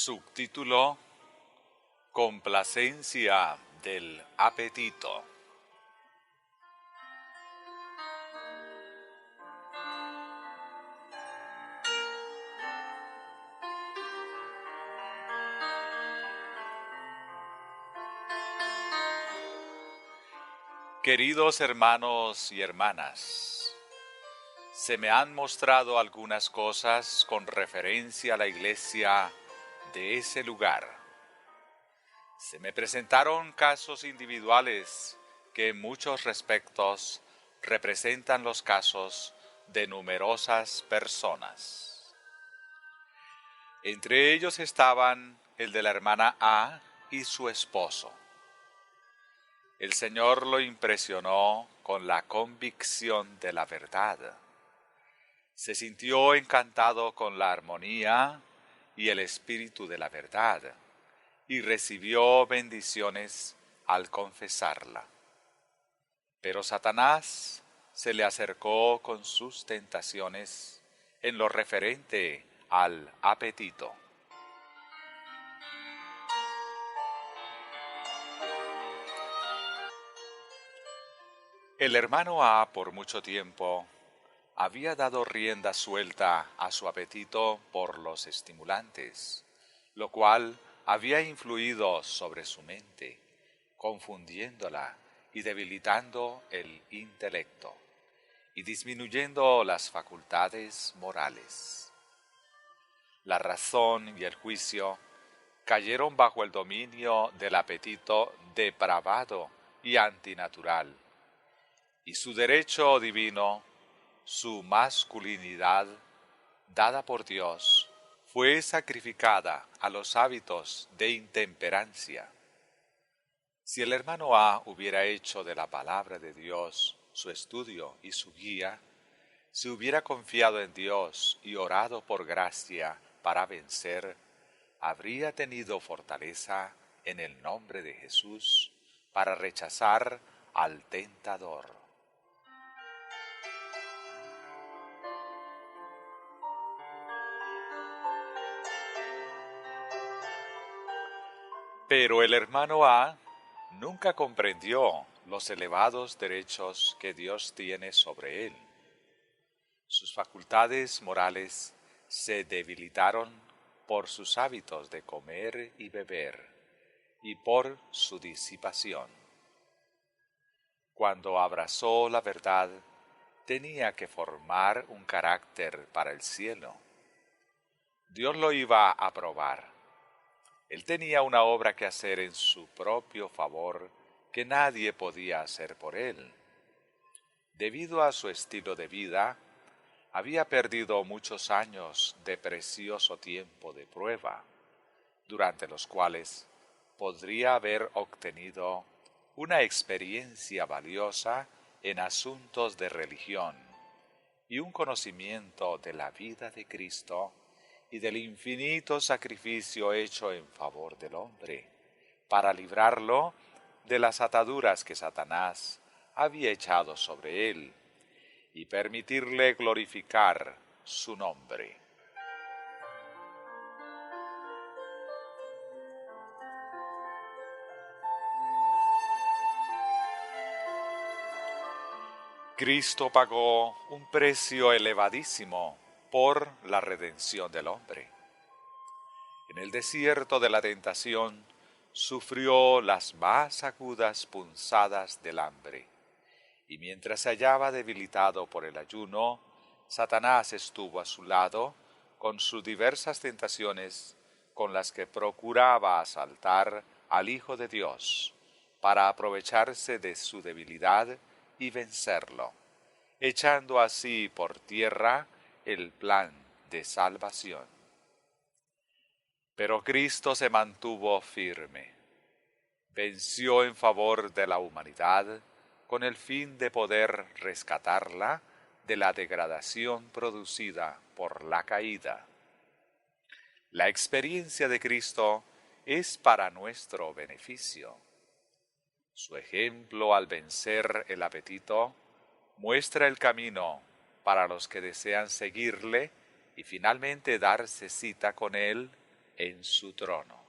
Subtítulo: Complacencia del apetito. Queridos hermanos y hermanas, se me han mostrado algunas cosas con referencia a la iglesia de ese lugar. Se me presentaron casos individuales que en muchos respectos representan los casos de numerosas personas. Entre ellos estaban el de la hermana A y su esposo. El Señor lo impresionó con la convicción de la verdad. Se sintió encantado con la armonía y el espíritu de la verdad, y recibió bendiciones al confesarla. Pero Satanás se le acercó con sus tentaciones en lo referente al apetito. El hermano A por mucho tiempo había dado rienda suelta a su apetito por los estimulantes, lo cual había influido sobre su mente, confundiéndola y debilitando el intelecto, y disminuyendo las facultades morales. La razón y el juicio cayeron bajo el dominio del apetito depravado y antinatural, y su derecho divino, su masculinidad, dada por Dios, fue sacrificada a los hábitos de intemperancia. Si el hermano A hubiera hecho de la palabra de Dios su estudio y su guía, si hubiera confiado en Dios y orado por gracia para vencer, habría tenido fortaleza en el nombre de Jesús para rechazar al tentador. Pero el hermano A nunca comprendió los elevados derechos que Dios tiene sobre él. Sus facultades morales se debilitaron por sus hábitos de comer y beber y por su disipación. Cuando abrazó la verdad, tenía que formar un carácter para el cielo. Dios lo iba a aprobar. Él tenía una obra que hacer en su propio favor que nadie podía hacer por él. Debido a su estilo de vida, había perdido muchos años de precioso tiempo de prueba, durante los cuales podría haber obtenido una experiencia valiosa en asuntos de religión y un conocimiento de la vida de Cristo y del infinito sacrificio hecho en favor del hombre, para librarlo de las ataduras que Satanás había echado sobre él y permitirle glorificar su nombre. Cristo pagó un precio elevadísimo por la redención del hombre. En el desierto de la tentación sufrió las más agudas punzadas del hambre, y mientras se hallaba debilitado por el ayuno, Satanás estuvo a su lado con sus diversas tentaciones con las que procuraba asaltar al Hijo de Dios para aprovecharse de su debilidad y vencerlo, echando así por tierra el plan de salvación. Pero Cristo se mantuvo firme, venció en favor de la humanidad con el fin de poder rescatarla de la degradación producida por la caída. La experiencia de Cristo es para nuestro beneficio. Su ejemplo al vencer el apetito muestra el camino para los que desean seguirle y finalmente darse cita con él en su trono.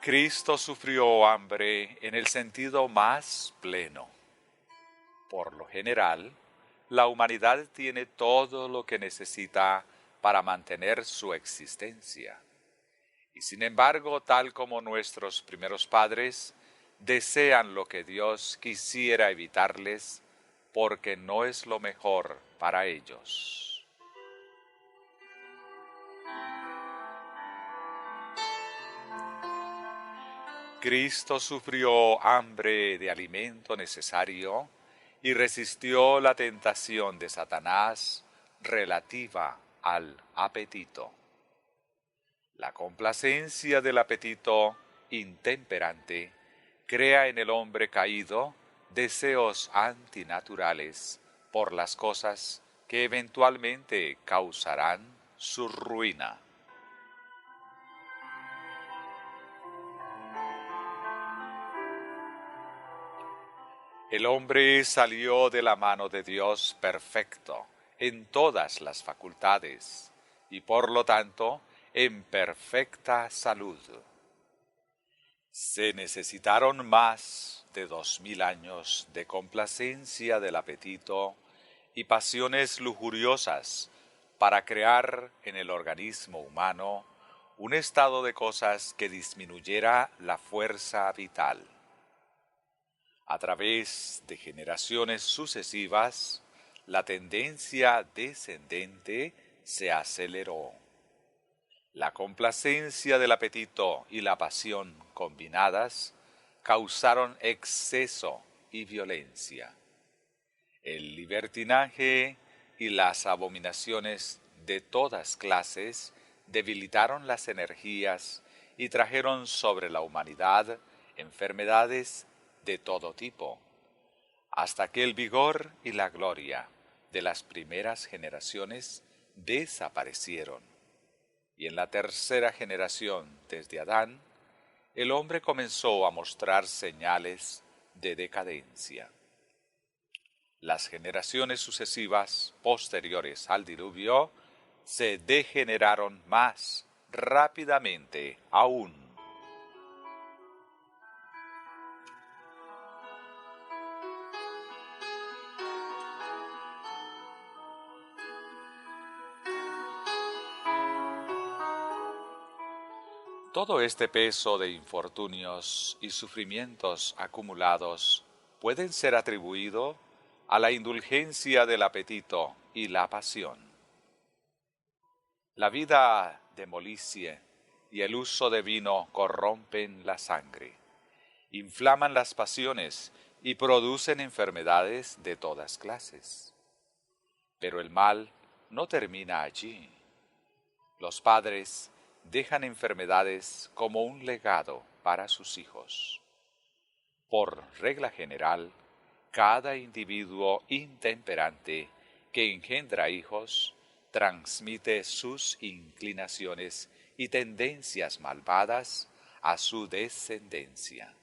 Cristo sufrió hambre en el sentido más pleno. Por lo general, la humanidad tiene todo lo que necesita para mantener su existencia. Y sin embargo, tal como nuestros primeros padres, desean lo que Dios quisiera evitarles porque no es lo mejor para ellos. Cristo sufrió hambre de alimento necesario y resistió la tentación de Satanás relativa al apetito. La complacencia del apetito intemperante crea en el hombre caído deseos antinaturales por las cosas que eventualmente causarán su ruina. El hombre salió de la mano de Dios perfecto en todas las facultades y por lo tanto en perfecta salud. Se necesitaron más de 2000 años de complacencia del apetito y pasiones lujuriosas para crear en el organismo humano un estado de cosas que disminuyera la fuerza vital. A través de generaciones sucesivas, la tendencia descendente se aceleró. La complacencia del apetito y la pasión combinadas causaron exceso y violencia. El libertinaje y las abominaciones de todas clases debilitaron las energías y trajeron sobre la humanidad enfermedades de todo tipo, hasta que el vigor y la gloria de las primeras generaciones desaparecieron. Y en la tercera generación desde Adán, el hombre comenzó a mostrar señales de decadencia. Las generaciones sucesivas posteriores al diluvio se degeneraron más rápidamente aún. Todo este peso de infortunios y sufrimientos acumulados pueden ser atribuido a la indulgencia del apetito y la pasión. La vida de molicie y el uso de vino corrompen la sangre, inflaman las pasiones y producen enfermedades de todas clases. Pero el mal no termina allí. Los padres dejan enfermedades como un legado para sus hijos. Por regla general, cada individuo intemperante que engendra hijos transmite sus inclinaciones y tendencias malvadas a su descendencia.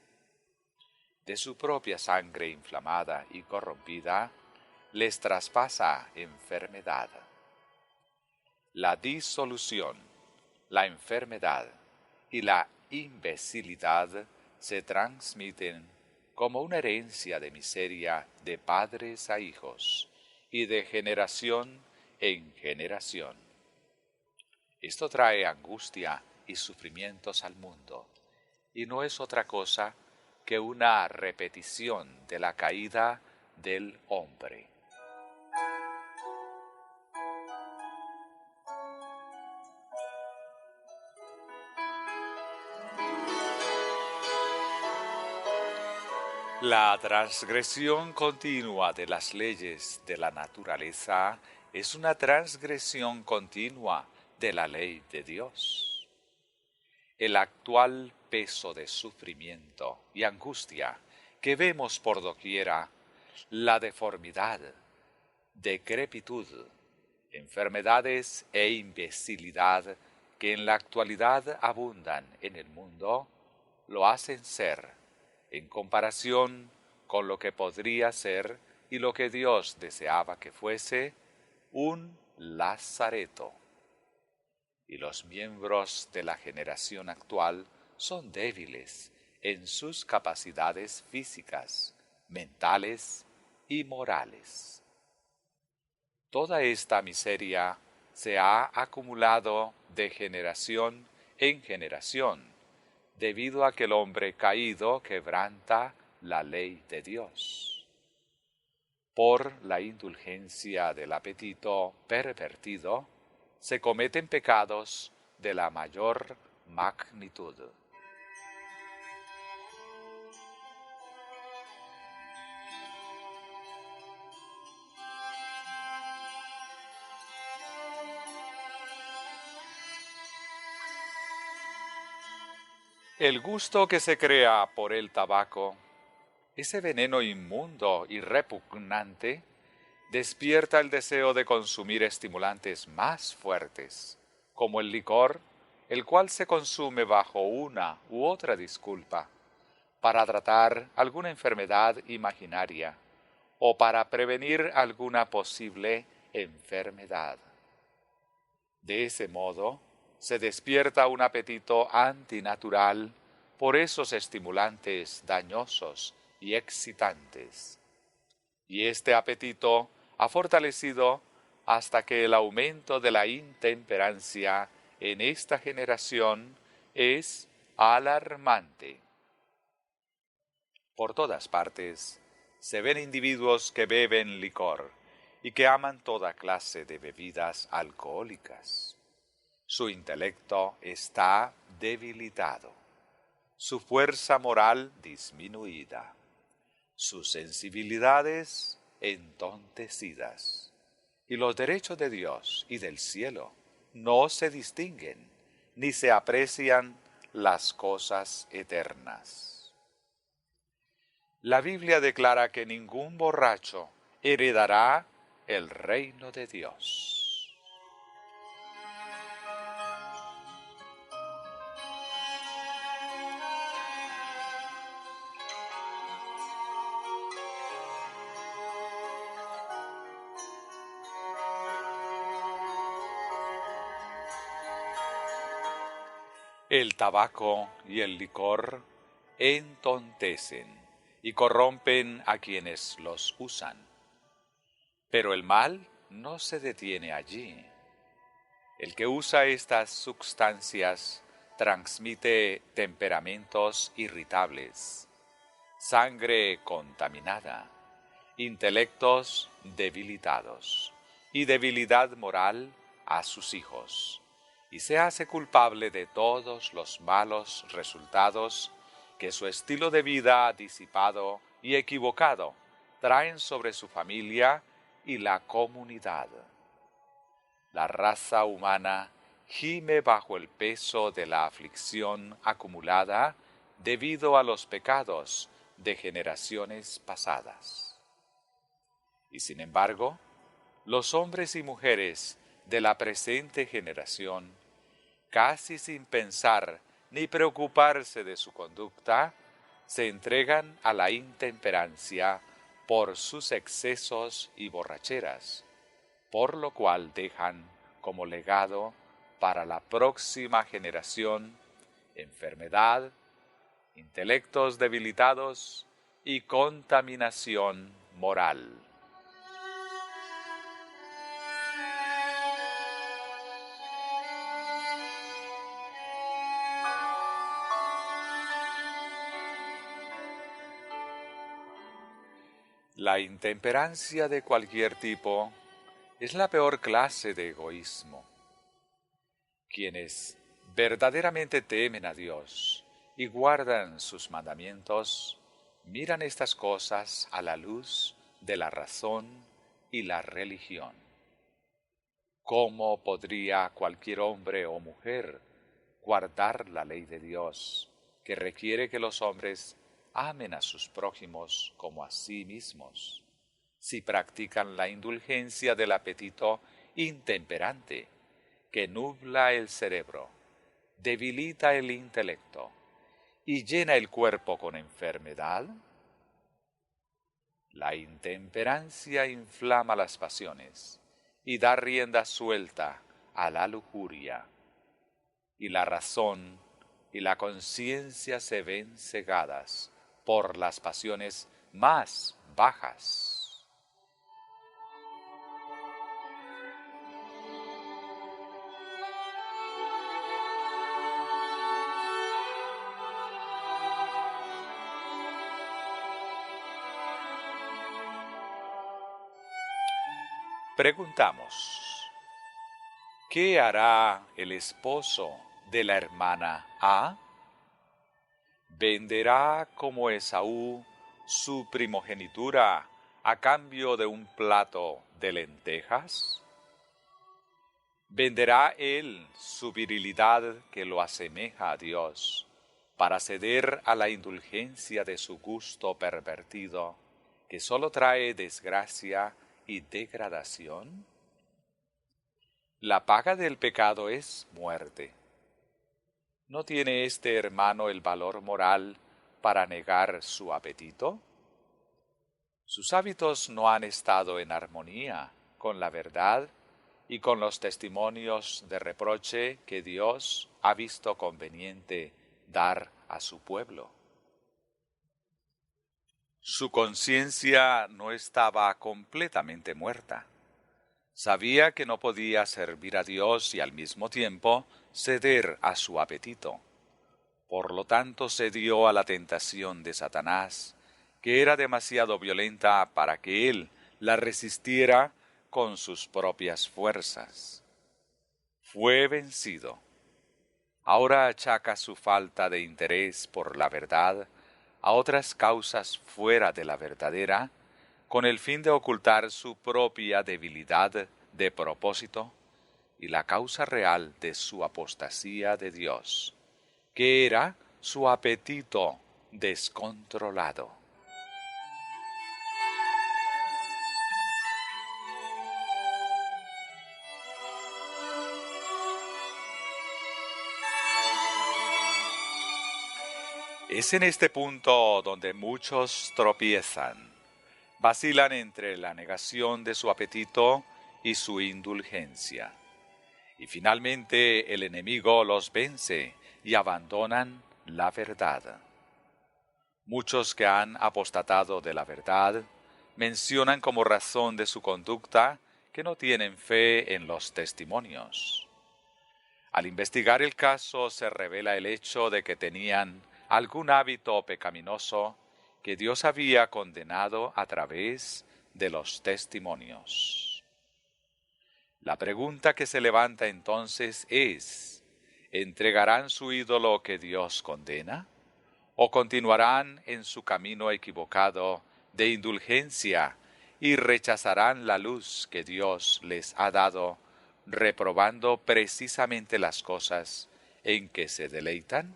De su propia sangre inflamada y corrompida, les traspasa enfermedad. La disolución, la enfermedad y la imbecilidad se transmiten como una herencia de miseria de padres a hijos y de generación en generación. Esto trae angustia y sufrimientos al mundo, y no es otra cosa que una repetición de la caída del hombre. La transgresión continua de las leyes de la naturaleza es una transgresión continua de la ley de Dios. El actual peso de sufrimiento y angustia que vemos por doquiera, la deformidad, decrepitud, enfermedades e imbecilidad que en la actualidad abundan en el mundo, lo hacen ser, en comparación con lo que podría ser y lo que Dios deseaba que fuese, un lazareto. Y los miembros de la generación actual son débiles en sus capacidades físicas, mentales y morales. Toda esta miseria se ha acumulado de generación en generación, debido a que el hombre caído quebranta la ley de Dios. Por la indulgencia del apetito pervertido, se cometen pecados de la mayor magnitud. El gusto que se crea por el tabaco, ese veneno inmundo y repugnante, despierta el deseo de consumir estimulantes más fuertes, como el licor, el cual se consume bajo una u otra disculpa, para tratar alguna enfermedad imaginaria o para prevenir alguna posible enfermedad. De ese modo, se despierta un apetito antinatural por esos estimulantes dañosos y excitantes. Y este apetito ha fortalecido hasta que el aumento de la intemperancia en esta generación es alarmante. Por todas partes se ven individuos que beben licor y que aman toda clase de bebidas alcohólicas. Su intelecto está debilitado, su fuerza moral disminuida, sus sensibilidades entontecidas, y los derechos de Dios y del cielo no se distinguen, ni se aprecian las cosas eternas. La Biblia declara que ningún borracho heredará el reino de Dios. El tabaco y el licor entontecen y corrompen a quienes los usan. Pero el mal no se detiene allí. El que usa estas sustancias transmite temperamentos irritables, sangre contaminada, intelectos debilitados y debilidad moral a sus hijos, y se hace culpable de todos los malos resultados que su estilo de vida disipado y equivocado traen sobre su familia y la comunidad. La raza humana gime bajo el peso de la aflicción acumulada debido a los pecados de generaciones pasadas. Y sin embargo, los hombres y mujeres de la presente generación, casi sin pensar ni preocuparse de su conducta, se entregan a la intemperancia por sus excesos y borracheras, por lo cual dejan como legado para la próxima generación enfermedad, intelectos debilitados y contaminación moral. La intemperancia de cualquier tipo es la peor clase de egoísmo. Quienes verdaderamente temen a Dios y guardan sus mandamientos, miran estas cosas a la luz de la razón y la religión. ¿Cómo podría cualquier hombre o mujer guardar la ley de Dios, que requiere que los hombres amen a sus prójimos como a sí mismos, si practican la indulgencia del apetito intemperante que nubla el cerebro, debilita el intelecto y llena el cuerpo con enfermedad? La intemperancia inflama las pasiones y da rienda suelta a la lujuria, y la razón y la conciencia se ven cegadas por las pasiones más bajas. Preguntamos, ¿qué hará el esposo de la hermana A? ¿Venderá como Esaú su primogenitura a cambio de un plato de lentejas? ¿Venderá él su virilidad que lo asemeja a Dios para ceder a la indulgencia de su gusto pervertido, que sólo trae desgracia y degradación? La paga del pecado es muerte. ¿No tiene este hermano el valor moral para negar su apetito? Sus hábitos no han estado en armonía con la verdad y con los testimonios de reproche que Dios ha visto conveniente dar a su pueblo. Su conciencia no estaba completamente muerta. Sabía que no podía servir a Dios y al mismo tiempo ceder a su apetito. Por lo tanto, cedió a la tentación de Satanás, que era demasiado violenta para que él la resistiera con sus propias fuerzas. Fue vencido. Ahora achaca su falta de interés por la verdad a otras causas fuera de la verdadera, con el fin de ocultar su propia debilidad de propósito y la causa real de su apostasía de Dios, que era su apetito descontrolado. Es en este punto donde muchos tropiezan, vacilan entre la negación de su apetito y su indulgencia. Y finalmente el enemigo los vence y abandonan la verdad. Muchos que han apostatado de la verdad mencionan como razón de su conducta que no tienen fe en los testimonios. Al investigar el caso se revela el hecho de que tenían algún hábito pecaminoso que Dios había condenado a través de los testimonios. La pregunta que se levanta entonces es, ¿entregarán su ídolo que Dios condena? ¿O continuarán en su camino equivocado de indulgencia y rechazarán la luz que Dios les ha dado, reprobando precisamente las cosas en que se deleitan?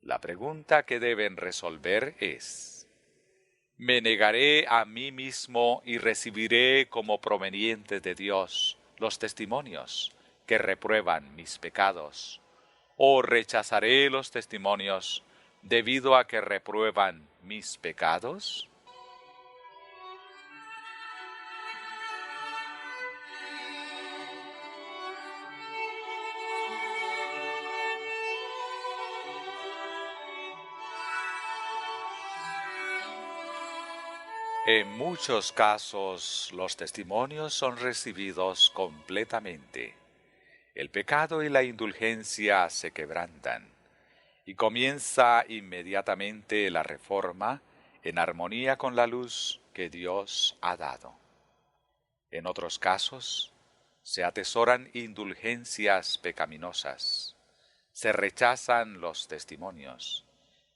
La pregunta que deben resolver es, ¿me negaré a mí mismo y recibiré como provenientes de Dios los testimonios que reprueban mis pecados? ¿O rechazaré los testimonios debido a que reprueban mis pecados? En muchos casos los testimonios son recibidos completamente. El pecado y la indulgencia se quebrantan y comienza inmediatamente la reforma en armonía con la luz que Dios ha dado. En otros casos, se atesoran indulgencias pecaminosas, se rechazan los testimonios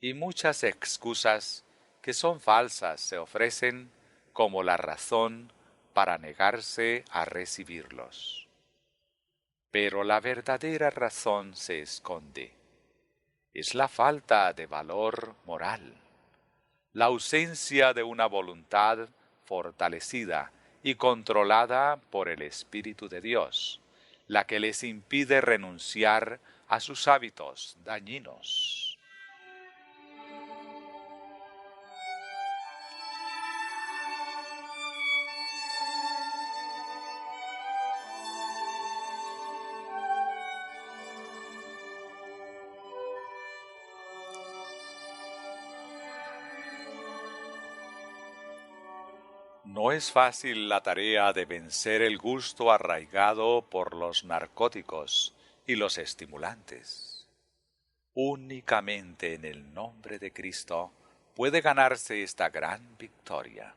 y muchas excusas que son falsas se ofrecen como la razón para negarse a recibirlos. Pero la verdadera razón se esconde. Es la falta de valor moral, la ausencia de una voluntad fortalecida y controlada por el Espíritu de Dios, la que les impide renunciar a sus hábitos dañinos. No es fácil la tarea de vencer el gusto arraigado por los narcóticos y los estimulantes. Únicamente en el nombre de Cristo puede ganarse esta gran victoria.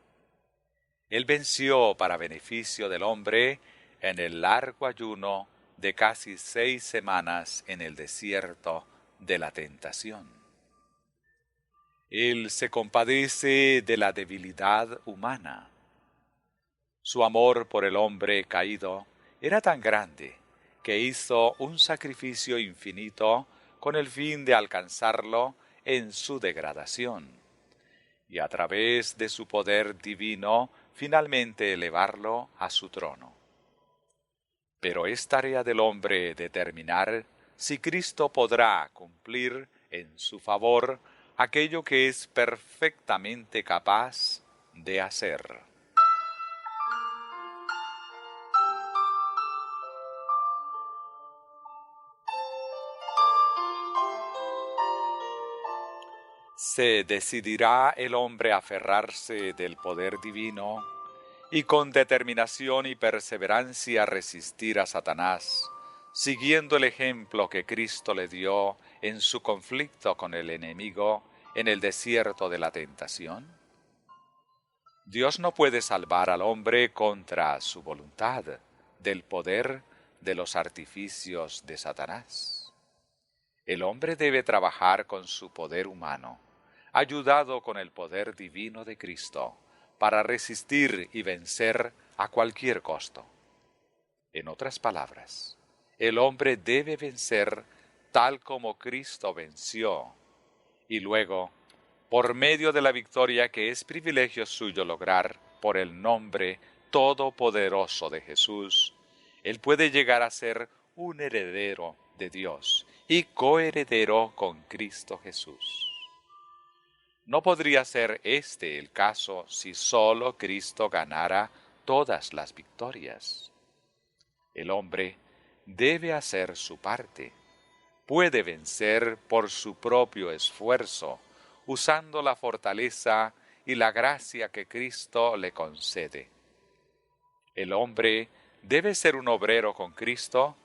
Él venció para beneficio del hombre en el largo ayuno de casi 6 semanas en el desierto de la tentación. Él se compadece de la debilidad humana. Su amor por el hombre caído era tan grande que hizo un sacrificio infinito con el fin de alcanzarlo en su degradación, y a través de su poder divino finalmente elevarlo a su trono. Pero es tarea del hombre determinar si Cristo podrá cumplir en su favor aquello que es perfectamente capaz de hacer. Se decidirá el hombre a aferrarse del poder divino y con determinación y perseverancia resistir a Satanás, siguiendo el ejemplo que Cristo le dio en su conflicto con el enemigo en el desierto de la tentación. Dios no puede salvar al hombre contra su voluntad del poder de los artificios de Satanás. El hombre debe trabajar con su poder humano, ayudado con el poder divino de Cristo, para resistir y vencer a cualquier costo. En otras palabras, el hombre debe vencer tal como Cristo venció, y luego, por medio de la victoria que es privilegio suyo lograr por el nombre todopoderoso de Jesús, él puede llegar a ser un heredero de Dios y coheredero con Cristo Jesús. No podría ser este el caso si sólo Cristo ganara todas las victorias. El hombre debe hacer su parte. Puede vencer por su propio esfuerzo, usando la fortaleza y la gracia que Cristo le concede. El hombre debe ser un obrero con Cristo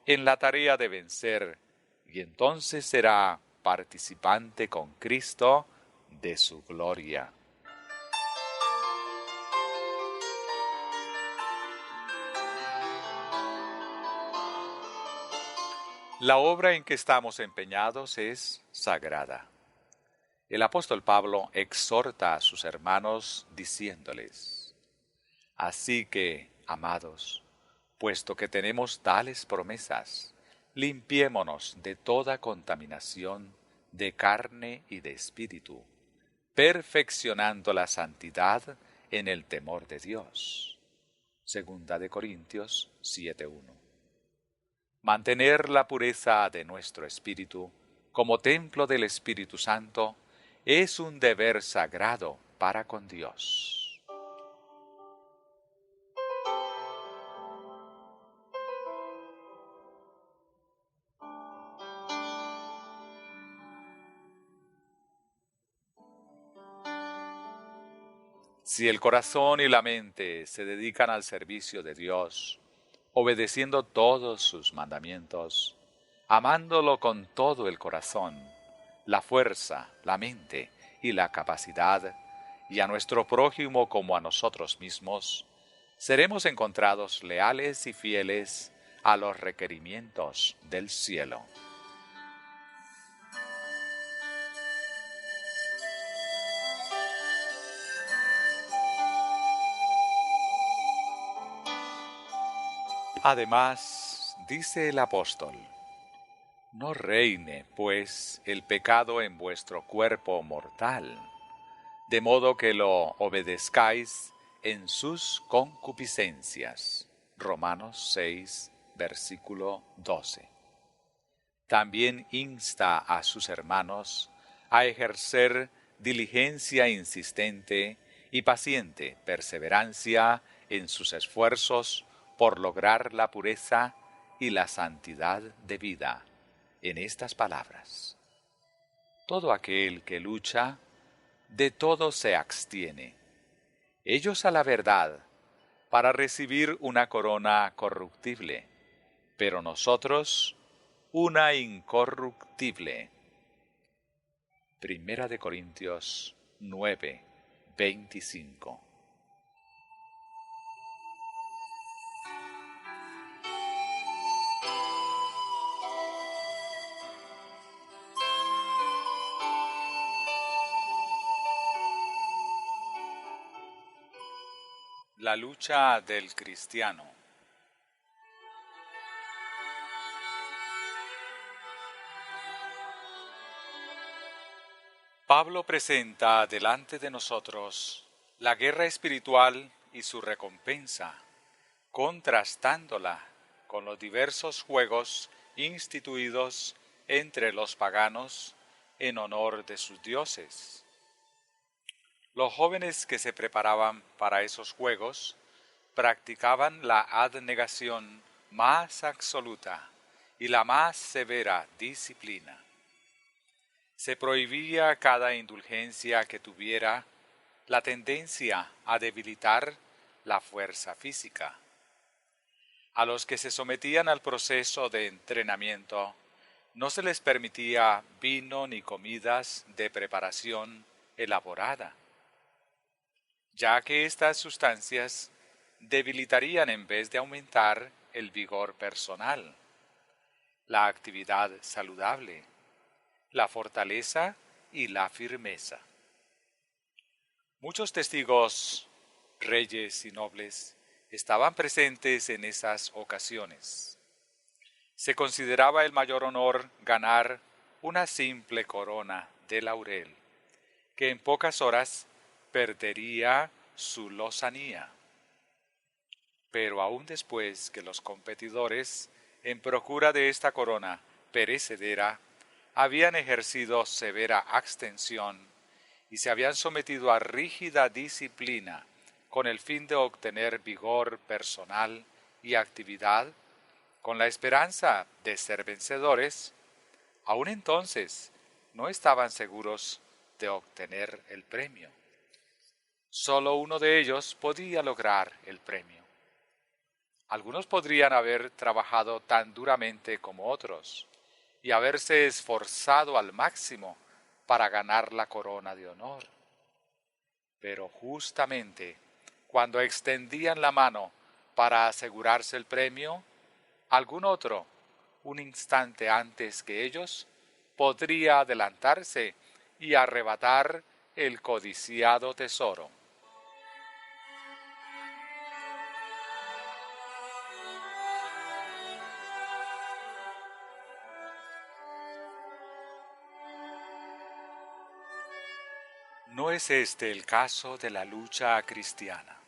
en la tarea de vencer, y entonces será participante con Cristo de su gloria. La obra en que estamos empeñados es sagrada. El apóstol Pablo exhorta a sus hermanos diciéndoles: Así que, amados, puesto que tenemos tales promesas, limpiémonos de toda contaminación de carne y de espíritu, perfeccionando la santidad en el temor de Dios. Segunda de Corintios 7:1. Mantener la pureza de nuestro espíritu como templo del Espíritu Santo es un deber sagrado para con Dios. Si el corazón y la mente se dedican al servicio de Dios, obedeciendo todos sus mandamientos, amándolo con todo el corazón, la fuerza, la mente y la capacidad, y a nuestro prójimo como a nosotros mismos, seremos encontrados leales y fieles a los requerimientos del cielo. Además, dice el apóstol: No reine, pues, el pecado en vuestro cuerpo mortal, de modo que lo obedezcáis en sus concupiscencias. Romanos 6, versículo 12. También insta a sus hermanos a ejercer diligencia insistente y paciente perseverancia en sus esfuerzos por lograr la pureza y la santidad de vida, en estas palabras: todo aquel que lucha, de todo se abstiene. Ellos a la verdad, para recibir una corona corruptible, pero nosotros una incorruptible. Primera de Corintios 9, 25. La lucha del cristiano. Pablo presenta delante de nosotros la guerra espiritual y su recompensa, contrastándola con los diversos juegos instituidos entre los paganos en honor de sus dioses. Los jóvenes que se preparaban para esos juegos practicaban la abnegación más absoluta y la más severa disciplina. Se prohibía cada indulgencia que tuviera la tendencia a debilitar la fuerza física. A los que se sometían al proceso de entrenamiento no se les permitía vino ni comidas de preparación elaborada, ya que estas sustancias debilitarían en vez de aumentar el vigor personal, la actividad saludable, la fortaleza y la firmeza. Muchos testigos, reyes y nobles, estaban presentes en esas ocasiones. Se consideraba el mayor honor ganar una simple corona de laurel, que en pocas horas perdería su lozanía. Pero aún después que los competidores, en procura de esta corona perecedera, habían ejercido severa abstención y se habían sometido a rígida disciplina con el fin de obtener vigor personal y actividad, con la esperanza de ser vencedores, aún entonces no estaban seguros de obtener el premio. Solo uno de ellos podía lograr el premio. Algunos podrían haber trabajado tan duramente como otros y haberse esforzado al máximo para ganar la corona de honor. Pero justamente cuando extendían la mano para asegurarse el premio, algún otro, un instante antes que ellos, podría adelantarse y arrebatar el codiciado tesoro. No es este el caso de la lucha cristiana.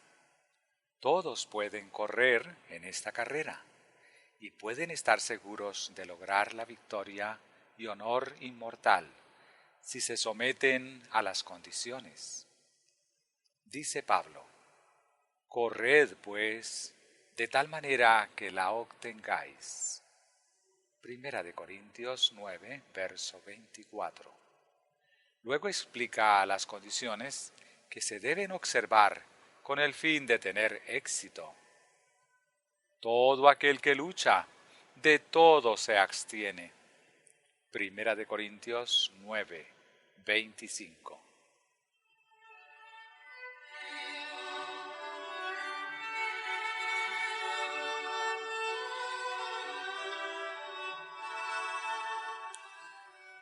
Todos pueden correr en esta carrera y pueden estar seguros de lograr la victoria y honor inmortal si se someten a las condiciones. Dice Pablo: corred pues de tal manera que la obtengáis. Primera de Corintios 9, verso 24. Luego explica las condiciones que se deben observar con el fin de tener éxito. Todo aquel que lucha, de todo se abstiene. Primera de Corintios 9, 25.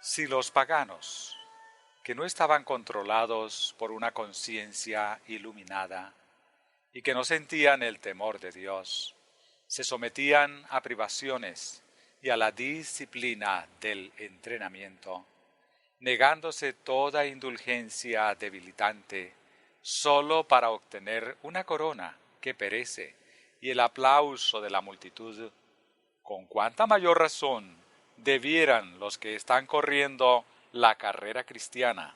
Si los paganos, que no estaban controlados por una conciencia iluminada y que no sentían el temor de Dios, se sometían a privaciones y a la disciplina del entrenamiento, negándose toda indulgencia debilitante, solo para obtener una corona que perece y el aplauso de la multitud, Con cuánta mayor razón debieran los que están corriendo la carrera cristiana,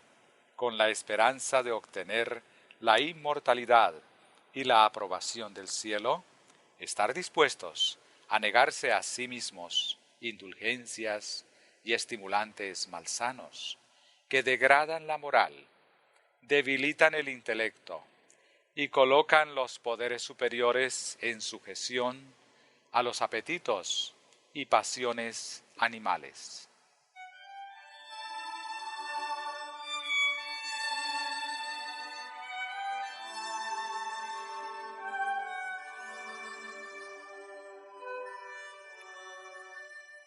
con la esperanza de obtener la inmortalidad y la aprobación del cielo, estar dispuestos a negarse a sí mismos indulgencias y estimulantes malsanos que degradan la moral, debilitan el intelecto y colocan los poderes superiores en sujeción a los apetitos y pasiones animales.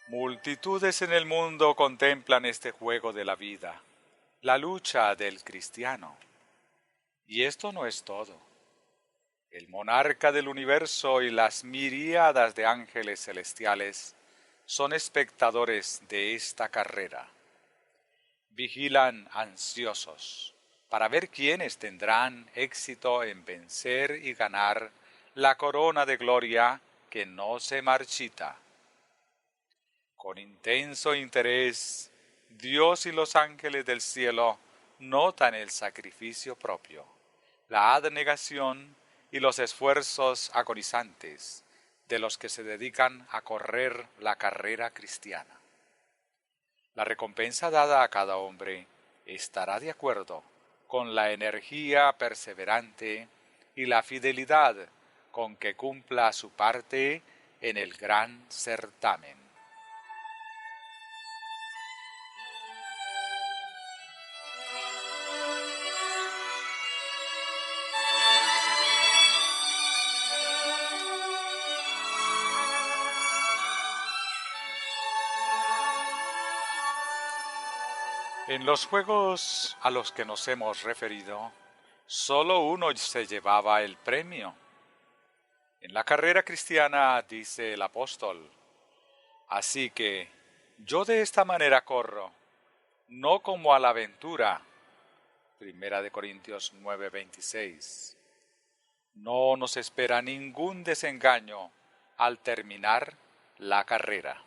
Multitudes en el mundo contemplan este juego de la vida, la lucha del cristiano. Y esto no es todo. El monarca del universo y las miríadas de ángeles celestiales son espectadores de esta carrera. Vigilan ansiosos para ver quiénes tendrán éxito en vencer y ganar la corona de gloria que no se marchita. Con intenso interés, Dios y los ángeles del cielo notan el sacrificio propio, la abnegación y los esfuerzos agonizantes de los que se dedican a correr la carrera cristiana. La recompensa dada a cada hombre estará de acuerdo con la energía perseverante y la fidelidad con que cumpla su parte en el gran certamen. En los juegos a los que nos hemos referido, solo uno se llevaba el premio. En la carrera cristiana dice el apóstol: así que yo de esta manera corro, no como a la aventura. 1 Corintios 9:26. No nos espera ningún desengaño al terminar la carrera.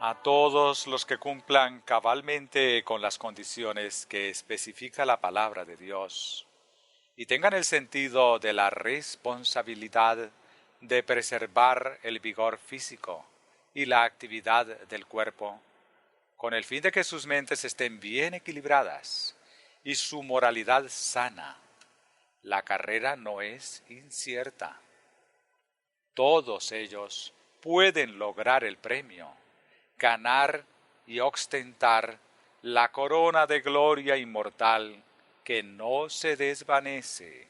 A todos los que cumplan cabalmente con las condiciones que especifica la palabra de Dios y tengan el sentido de la responsabilidad de preservar el vigor físico y la actividad del cuerpo, con el fin de que sus mentes estén bien equilibradas y su moralidad sana, la carrera no es incierta. Todos ellos pueden lograr el premio, ganar y ostentar la corona de gloria inmortal que no se desvanece.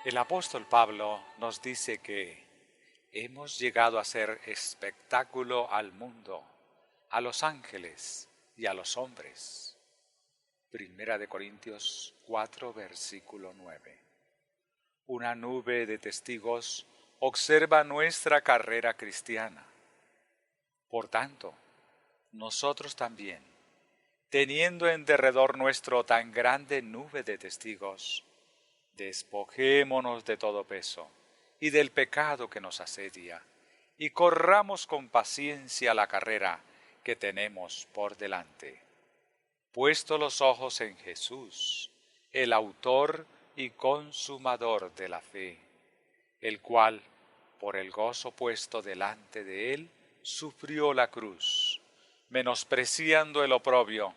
El apóstol Pablo nos dice que hemos llegado a ser espectáculo al mundo, a los ángeles y a los hombres. 1 Corintios 4, versículo 9. Una nube de testigos observa nuestra carrera cristiana. Por tanto, nosotros también, teniendo en derredor nuestro tan grande nube de testigos, despojémonos de todo peso y del pecado que nos asedia, y corramos con paciencia la carrera que tenemos por delante. Puesto los ojos en Jesús, el autor y consumador de la fe, el cual, por el gozo puesto delante de él, sufrió la cruz, menospreciando el oprobio,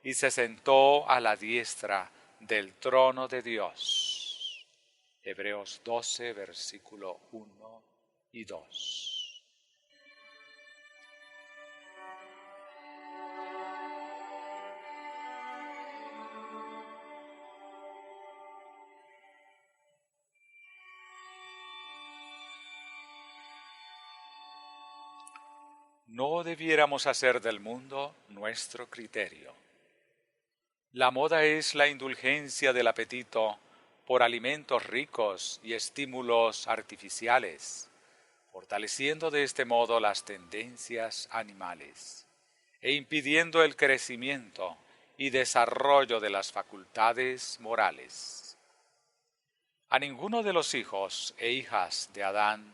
y se sentó a la diestra del trono de Dios. Hebreos 12, versículo 1 y 2. no debiéramos hacer del mundo nuestro criterio. La moda es la indulgencia del apetito por alimentos ricos y estímulos artificiales, fortaleciendo de este modo las tendencias animales e impidiendo el crecimiento y desarrollo de las facultades morales. A ninguno de los hijos e hijas de Adán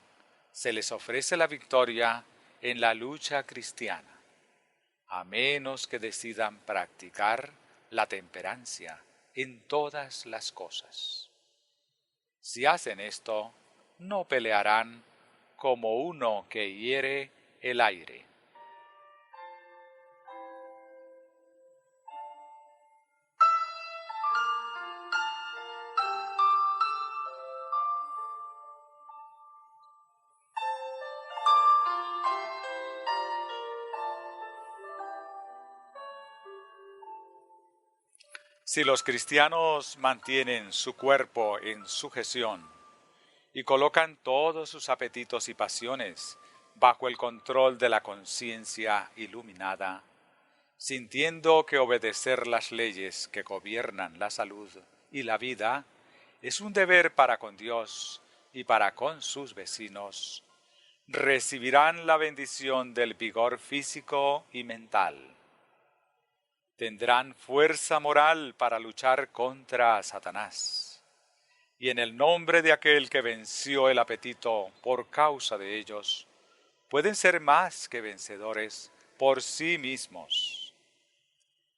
se les ofrece la victoria en la lucha cristiana, a menos que decidan practicar la temperancia en todas las cosas. Si hacen esto, no pelearán como uno que hiere el aire. Si los cristianos mantienen su cuerpo en sujeción y colocan todos sus apetitos y pasiones bajo el control de la conciencia iluminada, sintiendo que obedecer las leyes que gobiernan la salud y la vida es un deber para con Dios y para con sus vecinos, recibirán la bendición del vigor físico y mental. Tendrán fuerza moral para luchar contra Satanás. Y en el nombre de aquel que venció el apetito por causa de ellos, pueden ser más que vencedores por sí mismos.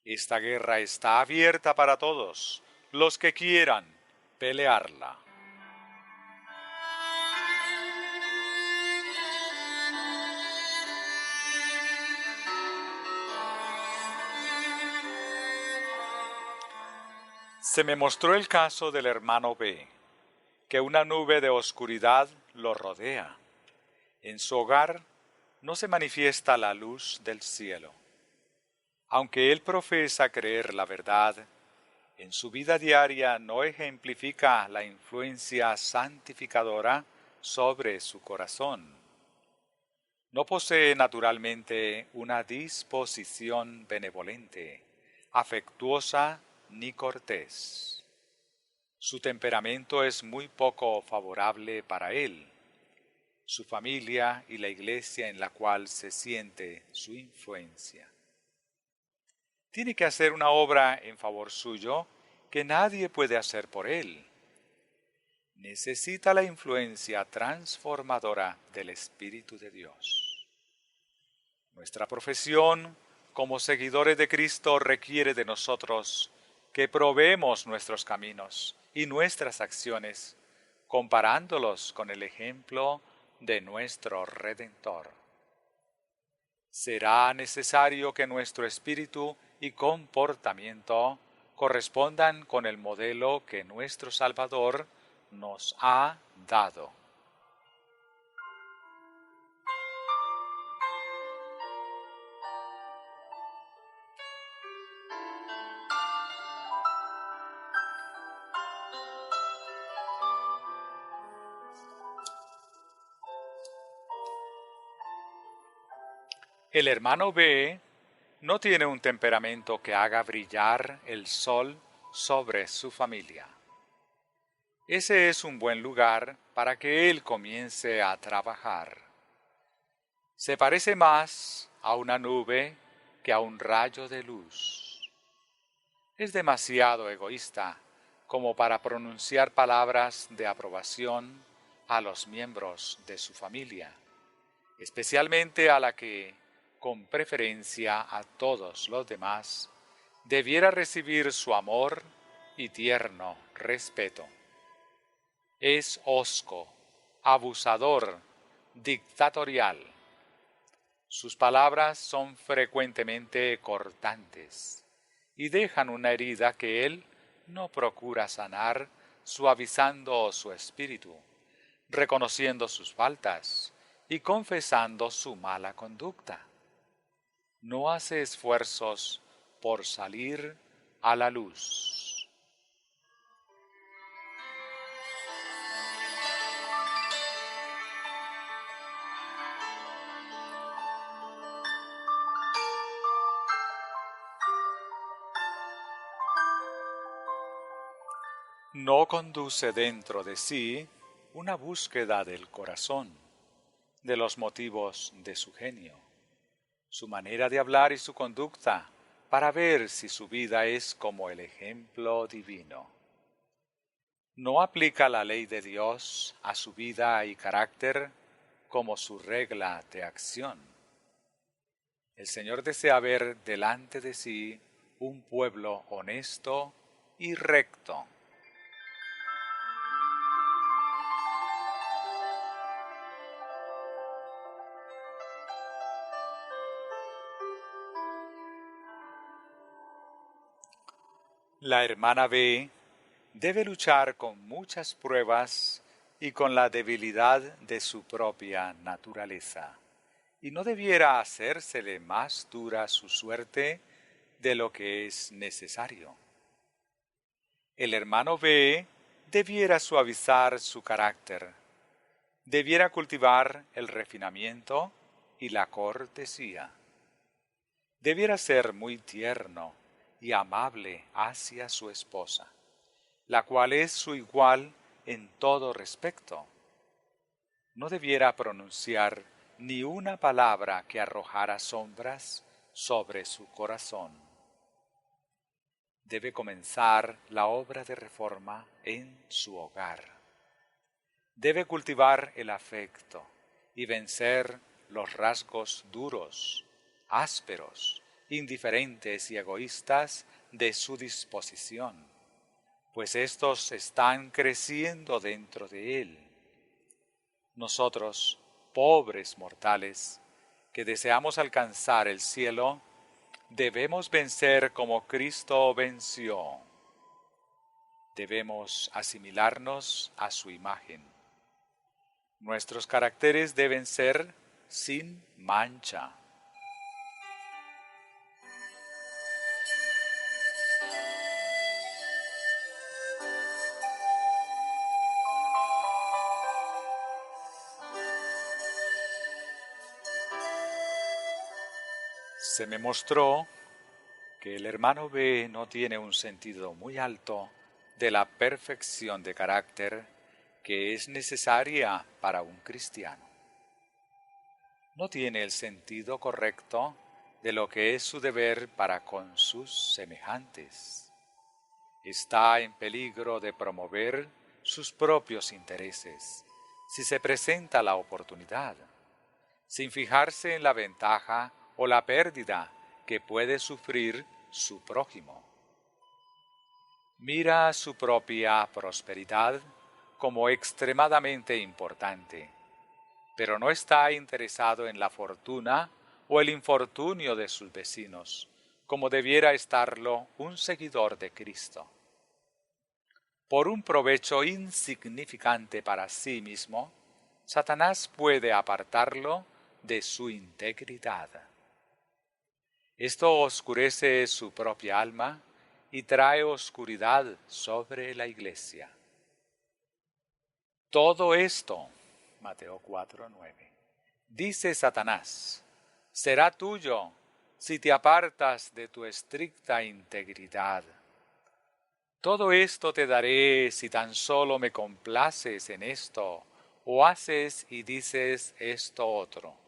Esta guerra está abierta para todos los que quieran pelearla. Se me mostró el caso del hermano B, que una nube de oscuridad lo rodea. En su hogar no se manifiesta la luz del cielo. Aunque él profesa creer la verdad, en su vida diaria no ejemplifica la influencia santificadora sobre su corazón. No posee naturalmente una disposición benevolente, afectuosa ni cortés. Su temperamento es muy poco favorable para él, su familia y la iglesia en la cual se siente su influencia. Tiene que hacer una obra en favor suyo que nadie puede hacer por él. Necesita la influencia transformadora del Espíritu de Dios. Nuestra profesión como seguidores de Cristo requiere de nosotros que probemos nuestros caminos y nuestras acciones, comparándolos con el ejemplo de nuestro Redentor. Será necesario que nuestro espíritu y comportamiento correspondan con el modelo que nuestro Salvador nos ha dado. El hermano B no tiene un temperamento que haga brillar el sol sobre su familia. Ese es un buen lugar para que él comience a trabajar. Se parece más a una nube que a un rayo de luz. Es demasiado egoísta como para pronunciar palabras de aprobación a los miembros de su familia, especialmente a la que, con preferencia a todos los demás, debiera recibir su amor y tierno respeto. Es hosco, abusador, dictatorial. Sus palabras son frecuentemente cortantes y dejan una herida que él no procura sanar suavizando su espíritu, reconociendo sus faltas y confesando su mala conducta. No hace esfuerzos por salir a la luz. no conduce dentro de sí una búsqueda del corazón, de los motivos de su genio, su manera de hablar y su conducta, para ver si su vida es como el ejemplo divino. No aplica la ley de Dios a su vida y carácter como su regla de acción. El Señor desea ver delante de sí un pueblo honesto y recto. La hermana B debe luchar con muchas pruebas y con la debilidad de su propia naturaleza, y no debiera hacérsele más dura su suerte de lo que es necesario. El hermano B debiera suavizar su carácter, debiera cultivar el refinamiento y la cortesía, debiera ser muy tierno y amable hacia su esposa, la cual es su igual en todo respecto. No debiera pronunciar ni una palabra que arrojara sombras sobre su corazón. Debe comenzar la obra de reforma en su hogar. Debe cultivar el afecto y vencer los rasgos duros, ásperos, indiferentes y egoístas de su disposición, pues éstos están creciendo dentro de él. Nosotros, pobres mortales, que deseamos alcanzar el cielo, debemos vencer como Cristo venció. Debemos asimilarnos a su imagen. Nuestros caracteres deben ser sin mancha. Se me mostró que el hermano B no tiene un sentido muy alto de la perfección de carácter que es necesaria para un cristiano. No tiene el sentido correcto de lo que es su deber para con sus semejantes. Está en peligro de promover sus propios intereses si se presenta la oportunidad, sin fijarse en la ventaja o la pérdida que puede sufrir su prójimo. Mira su propia prosperidad como extremadamente importante, pero no está interesado en la fortuna o el infortunio de sus vecinos, como debiera estarlo un seguidor de Cristo. Por un provecho insignificante para sí mismo, Satanás puede apartarlo de su integridad. Esto oscurece su propia alma y trae oscuridad sobre la iglesia. Todo esto, Mateo 4:9, dice Satanás, será tuyo si te apartas de tu estricta integridad. Todo esto te daré si tan solo me complaces en esto, o haces y dices esto otro.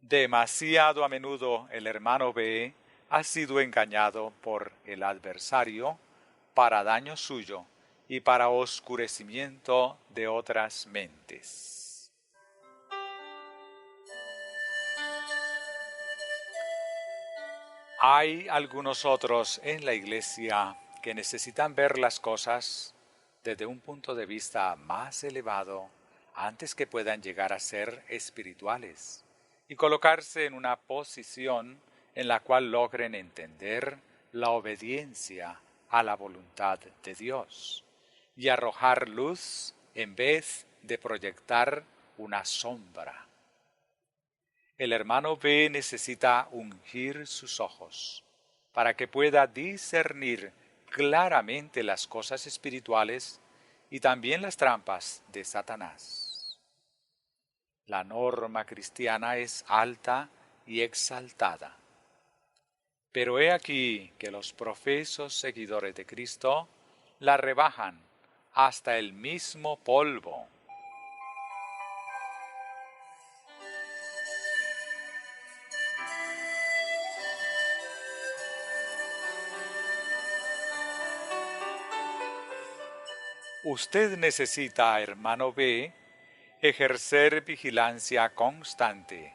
Demasiado a menudo el hermano B ha sido engañado por el adversario para daño suyo y para oscurecimiento de otras mentes. Hay algunos otros en la iglesia que necesitan ver las cosas desde un punto de vista más elevado antes que puedan llegar a ser espirituales y colocarse en una posición en la cual logren entender la obediencia a la voluntad de Dios y arrojar luz en vez de proyectar una sombra. El hermano B necesita ungir sus ojos para que pueda discernir claramente las cosas espirituales y también las trampas de Satanás. La norma cristiana es alta y exaltada. Pero he aquí que los profesos seguidores de Cristo la rebajan hasta el mismo polvo. Usted necesita, hermano B, ejercer vigilancia constante,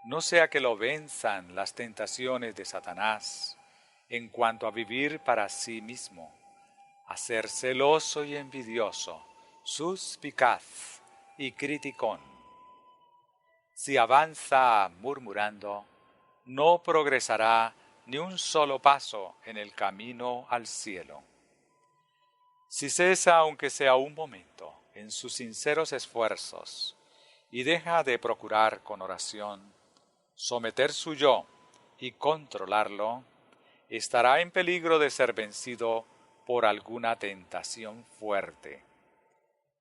no sea que lo venzan las tentaciones de Satanás en cuanto a vivir para sí mismo, a ser celoso y envidioso, suspicaz y criticón. Si avanza murmurando, no progresará ni un solo paso en el camino al cielo. Si cesa, aunque sea un momento, en sus sinceros esfuerzos y deja de procurar con oración someter su yo y controlarlo, estará en peligro de ser vencido por alguna tentación fuerte.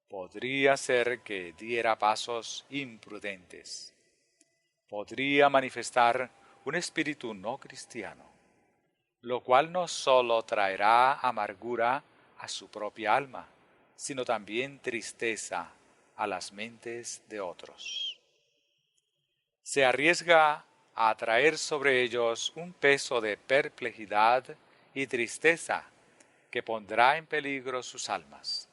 Podría ser que diera pasos imprudentes. Podría manifestar un espíritu no cristiano, lo cual no sólo traerá amargura a su propia alma, sino también tristeza a las mentes de otros. Se arriesga a traer sobre ellos un peso de perplejidad y tristeza que pondrá en peligro sus almas,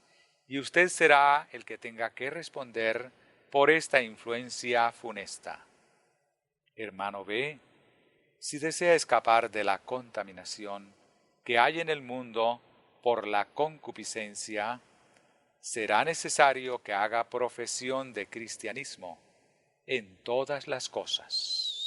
y usted será el que tenga que responder por esta influencia funesta. Hermano B, si desea escapar de la contaminación que hay en el mundo por la concupiscencia, será necesario que haga profesión de cristianismo en todas las cosas.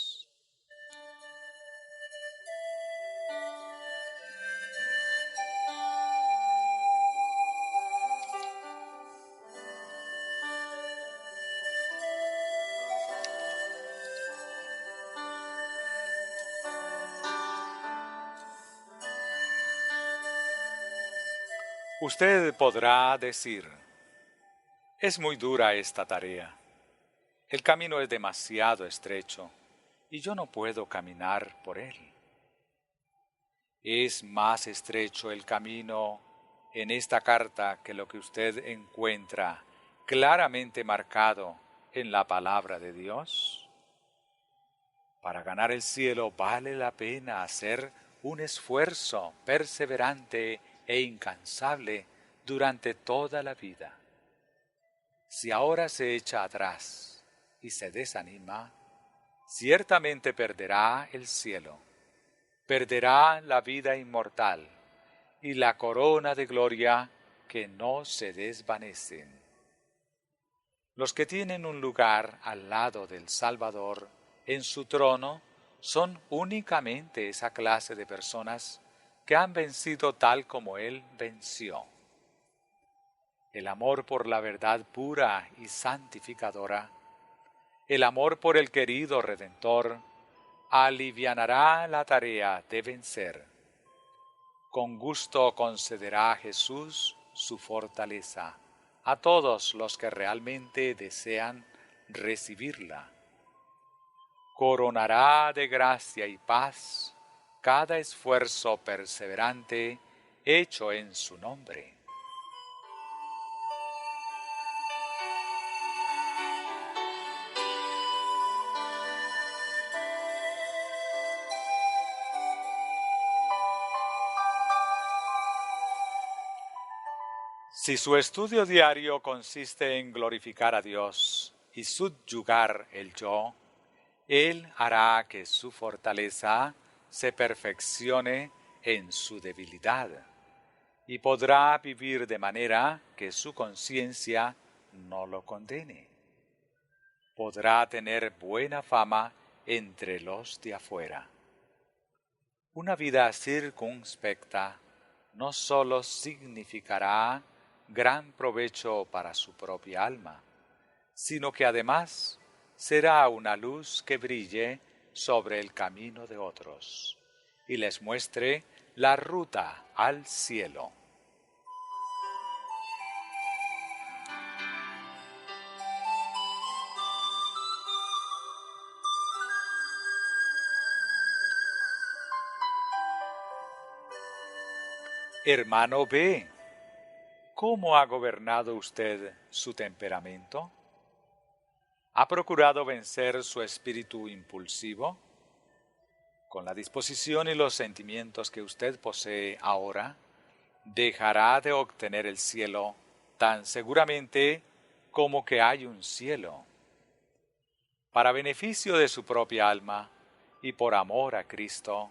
Usted podrá decir, es muy dura esta tarea. El camino es demasiado estrecho y yo no puedo caminar por él. Es más estrecho el camino en esta carta que lo que usted encuentra claramente marcado en la palabra de Dios. Para ganar el cielo vale la pena hacer un esfuerzo perseverante e incansable durante toda la vida. Si ahora se echa atrás y se desanima, ciertamente perderá el cielo, perderá la vida inmortal y la corona de gloria que no se desvanecen. Los que tienen un lugar al lado del Salvador en su trono son únicamente esa clase de personas que han vencido tal como Él venció. El amor por la verdad pura y santificadora, el amor por el querido Redentor, alivianará la tarea de vencer. Con gusto concederá a Jesús su fortaleza a todos los que realmente desean recibirla. Coronará de gracia y paz cada esfuerzo perseverante hecho en su nombre. Si su estudio diario consiste en glorificar a Dios y subyugar el yo, Él hará que su fortaleza se perfeccione en su debilidad y podrá vivir de manera que su conciencia no lo condene. Podrá tener buena fama entre los de afuera. Una vida circunspecta no sólo significará gran provecho para su propia alma, sino que además será una luz que brille sobre el camino de otros y les muestre la ruta al cielo. Hermano B, ¿cómo ha gobernado usted su temperamento? ¿Ha procurado vencer su espíritu impulsivo? Con la disposición y los sentimientos que usted posee ahora, dejará de obtener el cielo tan seguramente como que hay un cielo. Para beneficio de su propia alma y por amor a Cristo,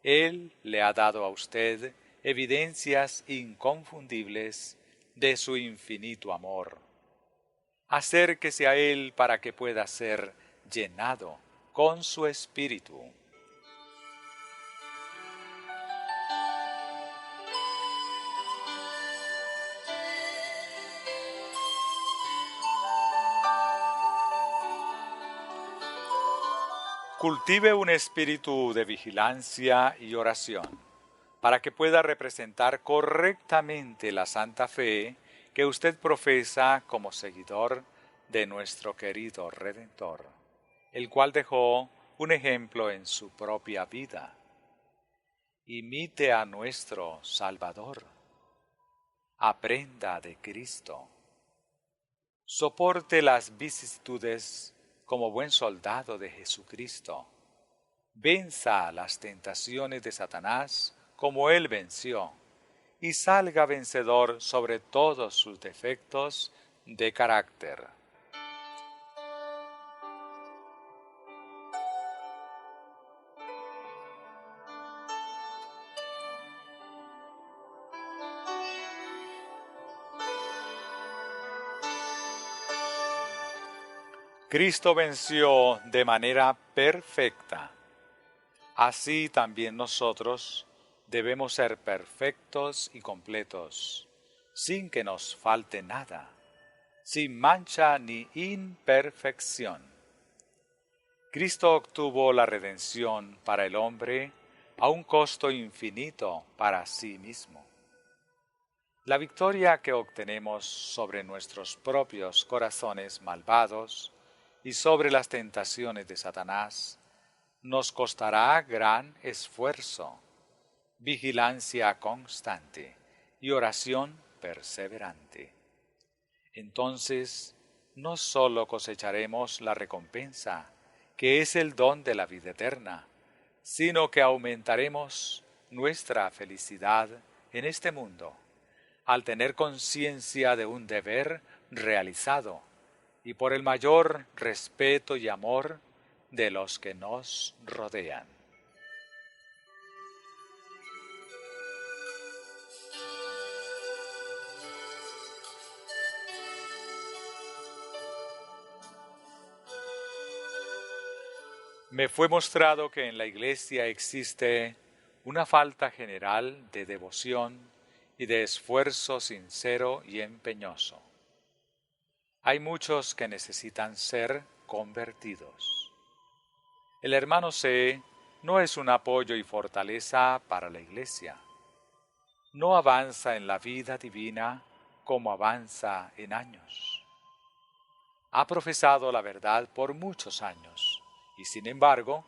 Él le ha dado a usted evidencias inconfundibles de su infinito amor. Acérquese a Él para que pueda ser llenado con su espíritu. Cultive un espíritu de vigilancia y oración para que pueda representar correctamente la santa fe que usted profesa como seguidor de nuestro querido Redentor, el cual dejó un ejemplo en su propia vida. Imite a nuestro Salvador. Aprenda de Cristo. Soporte las vicisitudes como buen soldado de Jesucristo. Venza las tentaciones de Satanás como Él venció, y salga vencedor sobre todos sus defectos de carácter. Cristo venció de manera perfecta. Así también nosotros debemos ser perfectos y completos, sin que nos falte nada, sin mancha ni imperfección. Cristo obtuvo la redención para el hombre a un costo infinito para sí mismo. La victoria que obtenemos sobre nuestros propios corazones malvados y sobre las tentaciones de Satanás nos costará gran esfuerzo, vigilancia constante y oración perseverante. Entonces, no sólo cosecharemos la recompensa, que es el don de la vida eterna, sino que aumentaremos nuestra felicidad en este mundo, al tener conciencia de un deber realizado y por el mayor respeto y amor de los que nos rodean. Me fue mostrado que en la Iglesia existe una falta general de devoción y de esfuerzo sincero y empeñoso. Hay muchos que necesitan ser convertidos. El hermano C no es un apoyo y fortaleza para la Iglesia. No avanza en la vida divina como avanza en años. Ha profesado la verdad por muchos años y sin embargo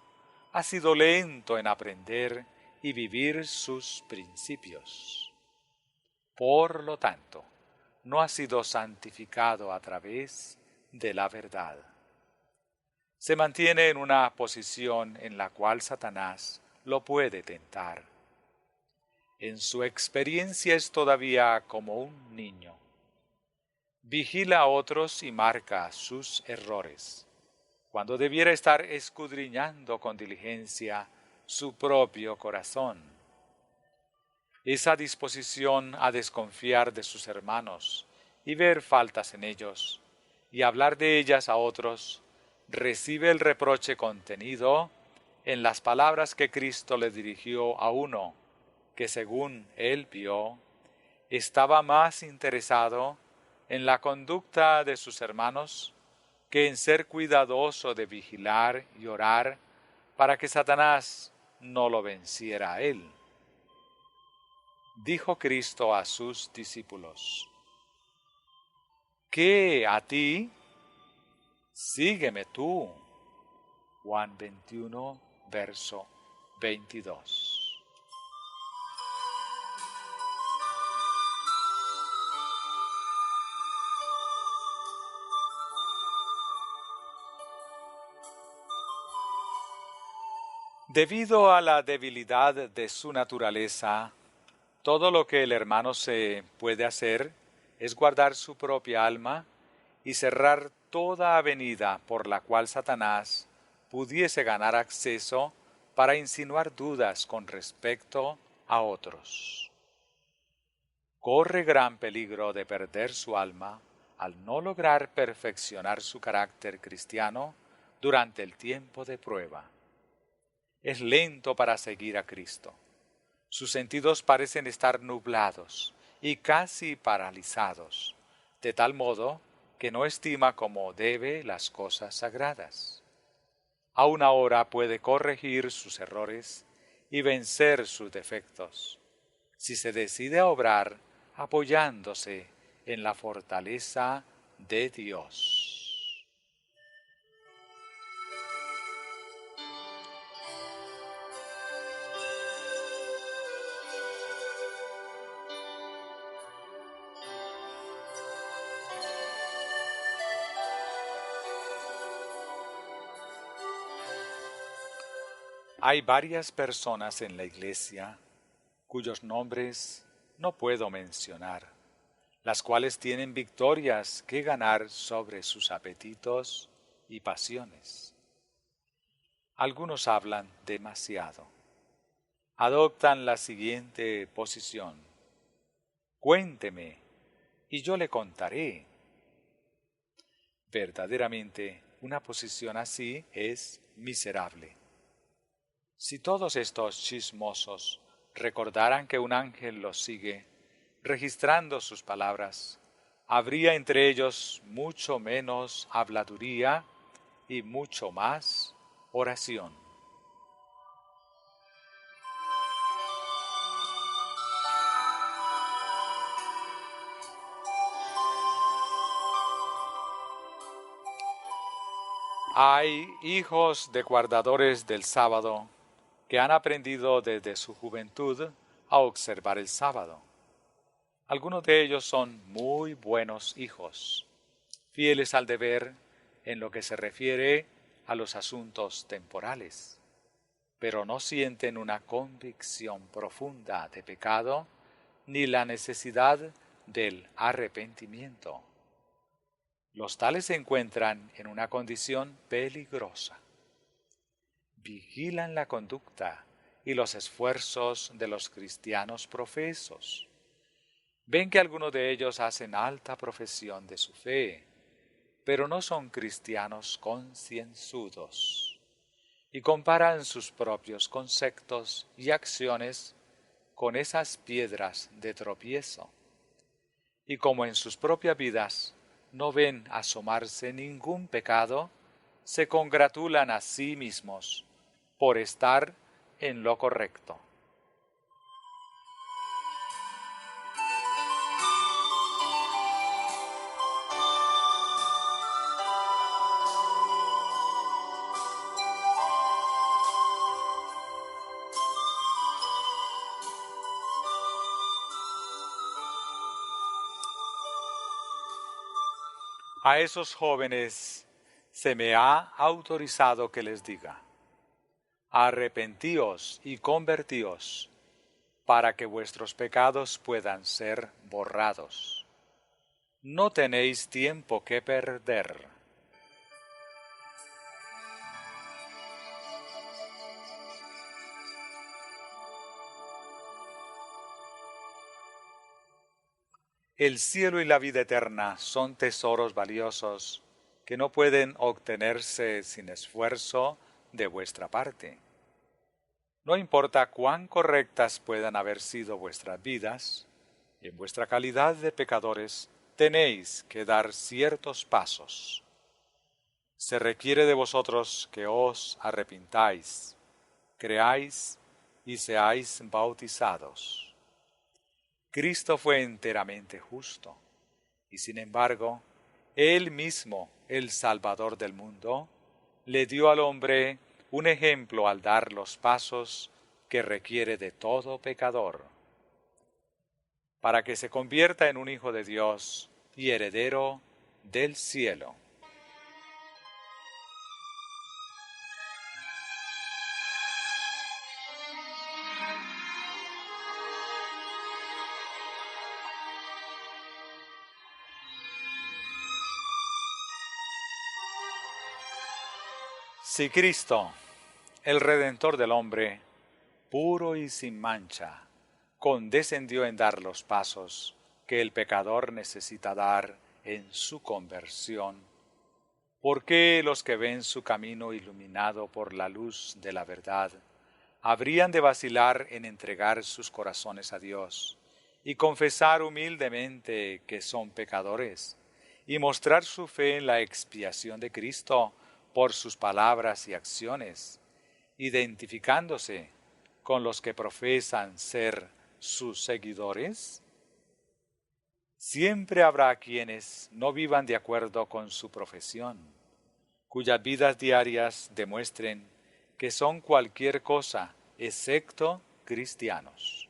ha sido lento en aprender y vivir sus principios. Por lo tanto, no ha sido santificado a través de la verdad. Se mantiene en una posición en la cual Satanás lo puede tentar. En su experiencia es todavía como un niño. Vigila a otros y marca sus errores, cuando debiera estar escudriñando con diligencia su propio corazón. Esa disposición a desconfiar de sus hermanos y ver faltas en ellos, y hablar de ellas a otros, recibe el reproche contenido en las palabras que Cristo le dirigió a uno que, según él vio, estaba más interesado en la conducta de sus hermanos que en ser cuidadoso de vigilar y orar para que Satanás no lo venciera a él. Dijo Cristo a sus discípulos: ¿qué a ti? Sígueme tú. Juan 21, verso 22. Debido a la debilidad de su naturaleza, todo lo que el hermano se puede hacer es guardar su propia alma y cerrar toda avenida por la cual Satanás pudiese ganar acceso para insinuar dudas con respecto a otros. Corre gran peligro de perder su alma al no lograr perfeccionar su carácter cristiano durante el tiempo de prueba. Es lento para seguir a Cristo. Sus sentidos parecen estar nublados y casi paralizados, de tal modo que no estima como debe las cosas sagradas. Aún ahora puede corregir sus errores y vencer sus defectos, si se decide a obrar apoyándose en la fortaleza de Dios. Hay varias personas en la iglesia cuyos nombres no puedo mencionar, las cuales tienen victorias que ganar sobre sus apetitos y pasiones. Algunos hablan demasiado. Adoptan la siguiente posición: cuénteme y yo le contaré. Verdaderamente, una posición así es miserable. Si todos estos chismosos recordaran que un ángel los sigue, registrando sus palabras, habría entre ellos mucho menos habladuría y mucho más oración. Hay hijos de guardadores del sábado que han aprendido desde su juventud a observar el sábado. Algunos de ellos son muy buenos hijos, fieles al deber en lo que se refiere a los asuntos temporales, pero no sienten una convicción profunda de pecado ni la necesidad del arrepentimiento. Los tales se encuentran en una condición peligrosa. Vigilan la conducta y los esfuerzos de los cristianos profesos. Ven que algunos de ellos hacen alta profesión de su fe, pero no son cristianos concienzudos, y comparan sus propios conceptos y acciones con esas piedras de tropiezo. Y como en sus propias vidas no ven asomarse ningún pecado, se congratulan a sí mismos por estar en lo correcto. A esos jóvenes se me ha autorizado que les diga: arrepentíos y convertíos, para que vuestros pecados puedan ser borrados. No tenéis tiempo que perder. El cielo y la vida eterna son tesoros valiosos que no pueden obtenerse sin esfuerzo de vuestra parte. No importa cuán correctas puedan haber sido vuestras vidas, en vuestra calidad de pecadores tenéis que dar ciertos pasos. Se requiere de vosotros que os arrepintáis, creáis y seáis bautizados. Cristo fue enteramente justo, y sin embargo, Él mismo, el Salvador del mundo, le dio al hombre un ejemplo al dar los pasos que requiere de todo pecador, para que se convierta en un hijo de Dios y heredero del cielo. Si Cristo, el Redentor del hombre, puro y sin mancha, condescendió en dar los pasos que el pecador necesita dar en su conversión, ¿por qué los que ven su camino iluminado por la luz de la verdad habrían de vacilar en entregar sus corazones a Dios y confesar humildemente que son pecadores y mostrar su fe en la expiación de Cristo por sus palabras y acciones, identificándose con los que profesan ser sus seguidores? Siempre habrá quienes no vivan de acuerdo con su profesión, cuyas vidas diarias demuestren que son cualquier cosa excepto cristianos.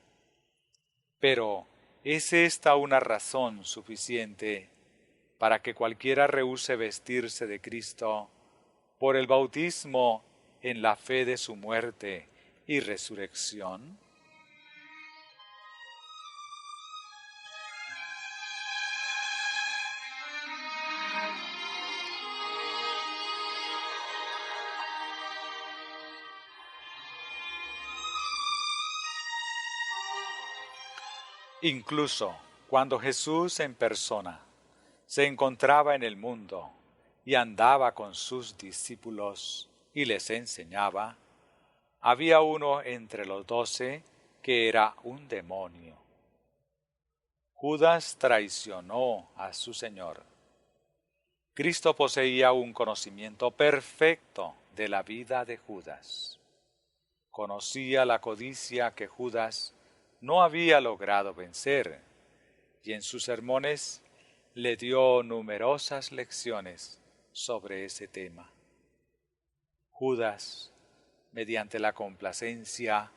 Pero ¿es esta una razón suficiente para que cualquiera rehúse vestirse de Cristo por el bautismo en la fe de su muerte y resurrección? Incluso cuando Jesús en persona se encontraba en el mundo y andaba con sus discípulos y les enseñaba, había uno entre los 12 que era un demonio. Judas traicionó a su Señor. Cristo poseía un conocimiento perfecto de la vida de Judas. Conocía la codicia que Judas no había logrado vencer, y en sus sermones le dio numerosas lecciones sobre ese tema. Judas, mediante la complacencia,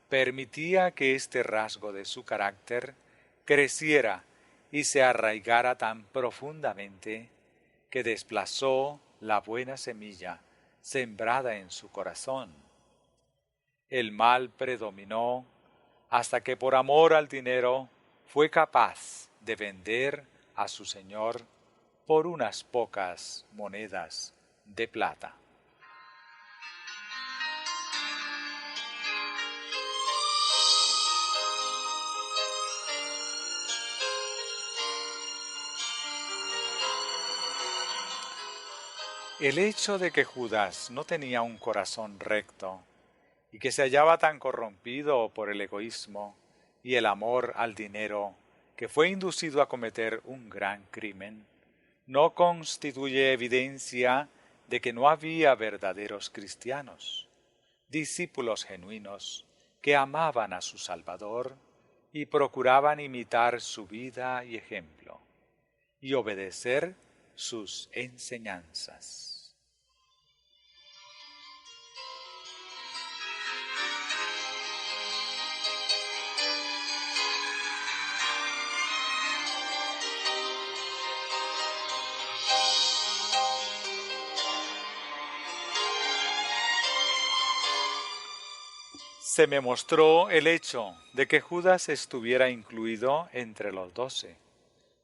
permitía que este rasgo de su carácter creciera y se arraigara tan profundamente que desplazó la buena semilla sembrada en su corazón. El mal predominó hasta que por amor al dinero fue capaz de vender a su Señor por unas pocas monedas de plata. El hecho de que Judas no tenía un corazón recto y que se hallaba tan corrompido por el egoísmo y el amor al dinero que fue inducido a cometer un gran crimen, no constituye evidencia de que no había verdaderos cristianos, discípulos genuinos que amaban a su Salvador y procuraban imitar su vida y ejemplo, y obedecer sus enseñanzas. Se me mostró el hecho de que Judas estuviera incluido entre los 12,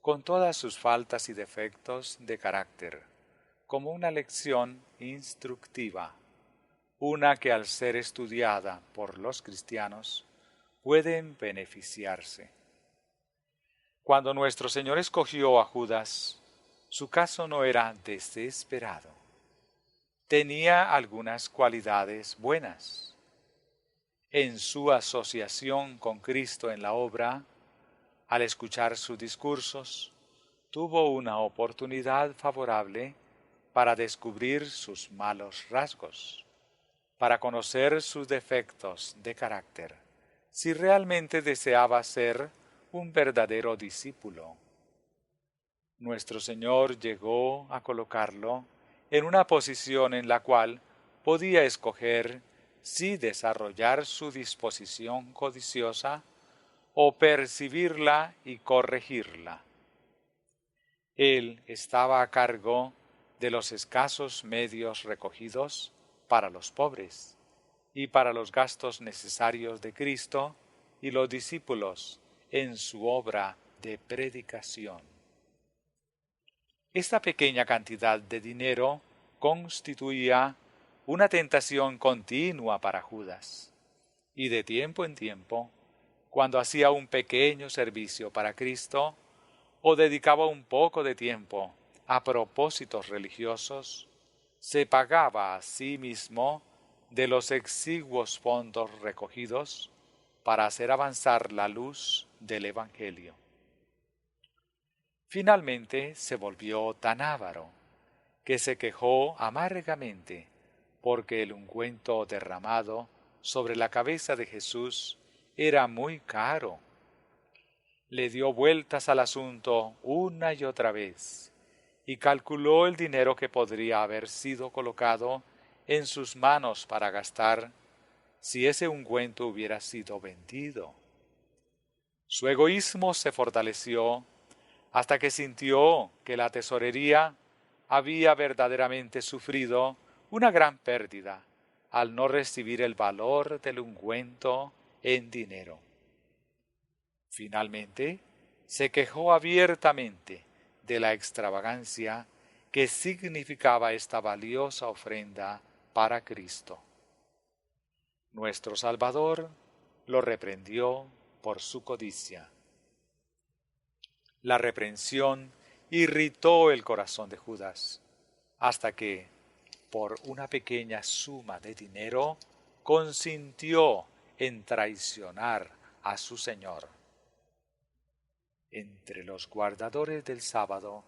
con todas sus faltas y defectos de carácter, como una lección instructiva, una que al ser estudiada por los cristianos pueden beneficiarse. Cuando nuestro Señor escogió a Judas, su caso no era desesperado. Tenía algunas cualidades buenas. En su asociación con Cristo en la obra, al escuchar sus discursos, tuvo una oportunidad favorable para descubrir sus malos rasgos, para conocer sus defectos de carácter, si realmente deseaba ser un verdadero discípulo. Nuestro Señor llegó a colocarlo en una posición en la cual podía escoger si desarrollar su disposición codiciosa o percibirla y corregirla. Él estaba a cargo de los escasos medios recogidos para los pobres y para los gastos necesarios de Cristo y los discípulos en su obra de predicación. Esta pequeña cantidad de dinero constituía una tentación continua para Judas. Y de tiempo en tiempo, cuando hacía un pequeño servicio para Cristo o dedicaba un poco de tiempo a propósitos religiosos, se pagaba a sí mismo de los exiguos fondos recogidos para hacer avanzar la luz del Evangelio. Finalmente se volvió tan avaro que se quejó amargamente porque el ungüento derramado sobre la cabeza de Jesús era muy caro. Le dio vueltas al asunto una y otra vez y calculó el dinero que podría haber sido colocado en sus manos para gastar si ese ungüento hubiera sido vendido. Su egoísmo se fortaleció hasta que sintió que la tesorería había verdaderamente sufrido una gran pérdida al no recibir el valor del ungüento en dinero. Finalmente, se quejó abiertamente de la extravagancia que significaba esta valiosa ofrenda para Cristo. Nuestro Salvador lo reprendió por su codicia. La reprensión irritó el corazón de Judas, hasta que, por una pequeña suma de dinero, consintió en traicionar a su Señor. Entre los guardadores del sábado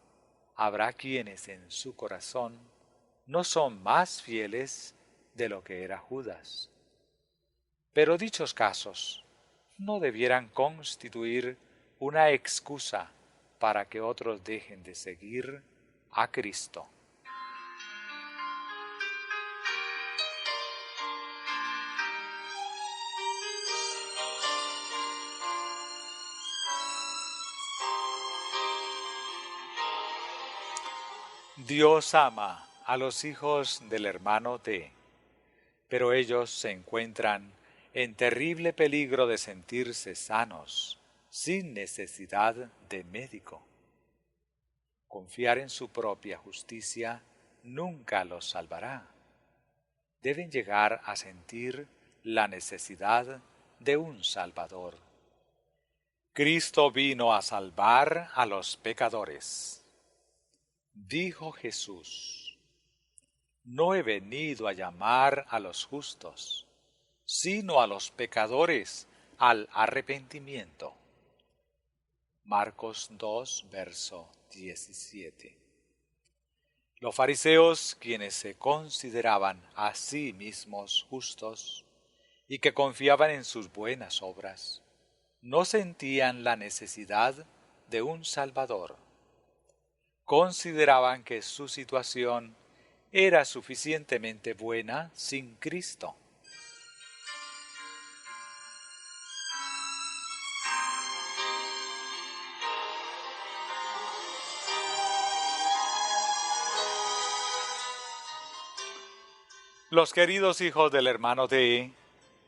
habrá quienes en su corazón no son más fieles de lo que era Judas. Pero dichos casos no debieran constituir una excusa para que otros dejen de seguir a Cristo. Dios ama a los hijos del hermano T, pero ellos se encuentran en terrible peligro de sentirse sanos, sin necesidad de médico. Confiar en su propia justicia nunca los salvará. Deben llegar a sentir la necesidad de un Salvador. Cristo vino a salvar a los pecadores. Dijo Jesús: no he venido a llamar a los justos, sino a los pecadores al arrepentimiento. Marcos 2, verso 17. Los fariseos, quienes se consideraban a sí mismos justos y que confiaban en sus buenas obras, no sentían la necesidad de un Salvador. Consideraban que su situación era suficientemente buena sin Cristo. Los queridos hijos del hermano D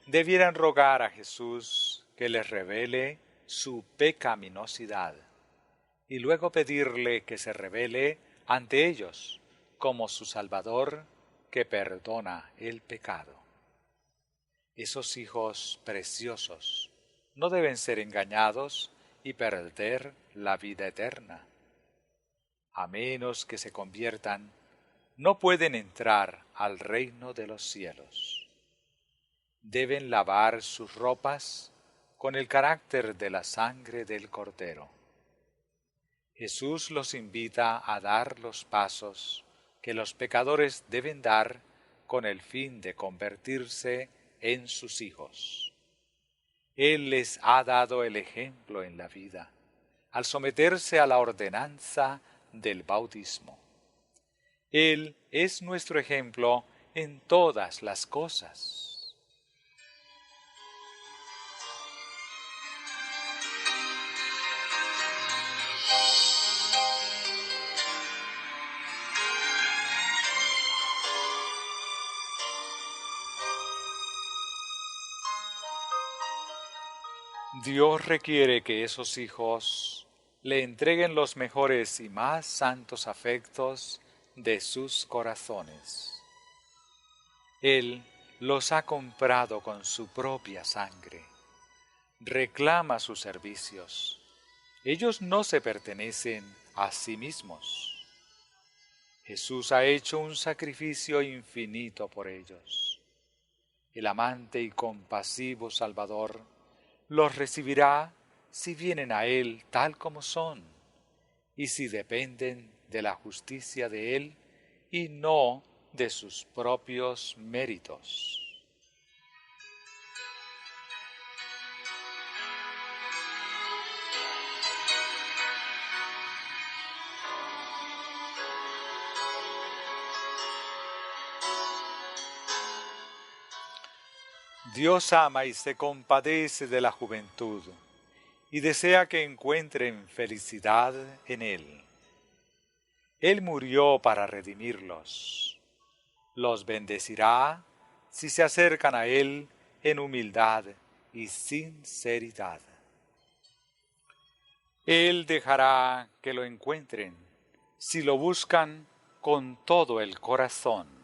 debieran rogar a Jesús que les revele su pecaminosidad y luego pedirle que se revele ante ellos como su Salvador que perdona el pecado. Esos hijos preciosos no deben ser engañados y perder la vida eterna. A menos que se conviertan, no pueden entrar al reino de los cielos. Deben lavar sus ropas con el carácter de la sangre del Cordero. Jesús los invita a dar los pasos que los pecadores deben dar con el fin de convertirse en sus hijos. Él les ha dado el ejemplo en la vida, al someterse a la ordenanza del bautismo. Él es nuestro ejemplo en todas las cosas. Dios requiere que esos hijos le entreguen los mejores y más santos afectos de sus corazones. Él los ha comprado con su propia sangre. Reclama sus servicios. Ellos no se pertenecen a sí mismos. Jesús ha hecho un sacrificio infinito por ellos. El amante y compasivo Salvador los recibirá si vienen a Él tal como son y si dependen de la justicia de Él y no de sus propios méritos. Dios ama y se compadece de la juventud y desea que encuentren felicidad en Él. Él murió para redimirlos. Los bendecirá si se acercan a Él en humildad y sinceridad. Él dejará que lo encuentren si lo buscan con todo el corazón.